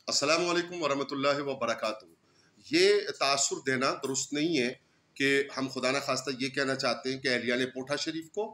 अस्सलामु अलैकुम वरहमतुल्लाहि वबरकातुहू। ये तासुर देना दुरुस्त नहीं है कि हम खुदा न खास्ता ये कहना चाहते हैं कि एहलियान पोठा शरीफ को,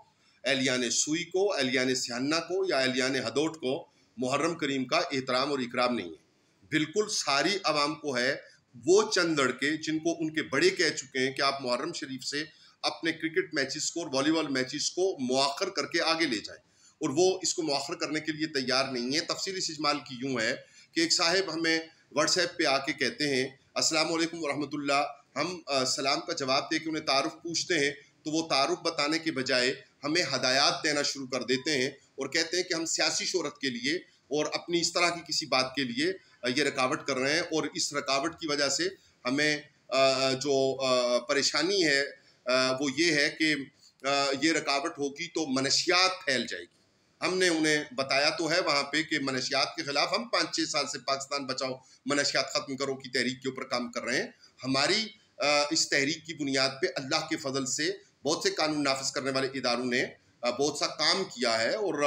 एहलियान सुई को, एहलियान सिहाना को या एहलियान हदोट को मुहर्रम करीम का एहतराम और इकराम नहीं है। बिल्कुल सारी आवाम को है। वो चंद लड़के जिनको उनके बड़े कह चुके हैं कि आप मुहर्रम शरीफ से अपने क्रिकेट मैचेस को और वॉलीबॉल मैचेस को मुआखर करके आगे ले जाएं, और वो इसको मुआखर करने के लिए तैयार नहीं है। तफसील इस इजमाल की यूँ है कि एक साहिब हमें व्हाट्सएप पे आके कहते हैं अस्सलाम वालेकुम वरहमतुल्लाह। हम सलाम का जवाब दे के उन्हें तारुफ पूछते हैं तो वो तारुफ बताने के बजाय हमें हदायत देना शुरू कर देते हैं और कहते हैं कि हम सियासी शोहरत के लिए और अपनी इस तरह की किसी बात के लिए ये रुकावट कर रहे हैं, और इस रुकावट की वजह से हमें जो परेशानी है वो ये है कि ये रुकावट होगी तो मनशियात फैल जाएगी। हमने उन्हें बताया तो है वहाँ पे कि मनशियात के खिलाफ हम 5-6 साल से पाकिस्तान बचाओ मनशियात ख़त्म करो की तहरीक के ऊपर काम कर रहे हैं। हमारी इस तहरीक की बुनियाद पे अल्लाह के फजल से बहुत से कानून नाफिज करने वाले इदारों ने बहुत सा काम किया है, और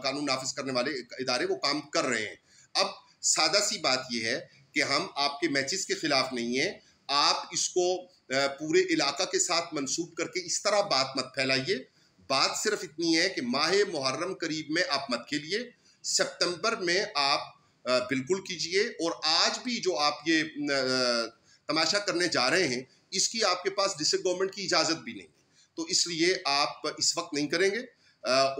कानून नाफिज करने वाले इदारे वो काम कर रहे हैं। अब सादा सी बात यह है कि हम आपके मैचेस के खिलाफ नहीं है। आप इसको पूरे इलाका के साथ मंसूब करके इस तरह बात मत फैलाइए। बात सिर्फ इतनी है कि माह मुहर्रम करीब में आप मत खेलिए, सितंबर में आप बिल्कुल कीजिए। और आज भी जो आप ये तमाशा करने जा रहे हैं इसकी आपके पास डिस्ट्रिक्ट गवर्नमेंट की इजाज़त भी नहीं है, तो इसलिए आप इस वक्त नहीं करेंगे।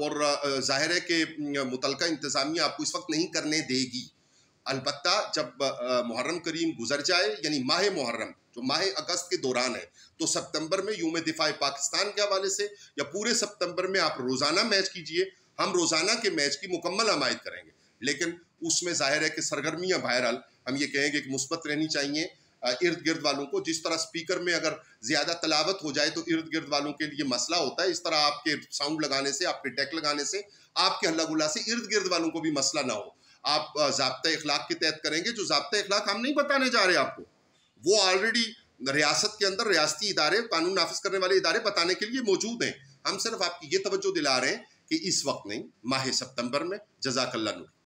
और जाहिर है कि मुतलका इंतज़ामिया आपको इस वक्त नहीं करने देगी। अलबत्ता जब मुहर्रम करीम गुजर जाए, यानी माह मुहर्रम जो माह अगस्त के दौरान है, तो सितंबर में यूम दिफा पाकिस्तान के हवाले से या पूरे सितंबर में आप रोज़ाना मैच कीजिए। हम रोज़ाना के मैच की मुकम्मल हमायत करेंगे, लेकिन उसमें जाहिर है कि सरगर्मियाँ बहरहाल हम ये कहेंगे कि मुस्बत रहनी चाहिए। इर्द गिर्द वालों को, जिस तरह स्पीकर में अगर ज़्यादा तलावत हो जाए तो इर्द गिर्द वालों के लिए मसला होता है, इस तरह आपके साउंड लगाने से, आपके डेक लगाने से, आपके हल्ला गुल्ला से इर्द गिर्द वालों को भी मसला ना हो। आप ज़ाब्ता इखलाक के तहत करेंगे। जो ज़ाब्ता इखलाक हम नहीं बताने जा रहे आपको, वो ऑलरेडी रियासत के अंदर रियासती इदारे, कानून नाफिज करने वाले इदारे बताने के लिए मौजूद हैं। हम सिर्फ आपकी ये तवज्जो दिला रहे हैं कि इस वक्त नहीं, माह सितंबर में। जज़ाकल्लाह नूर।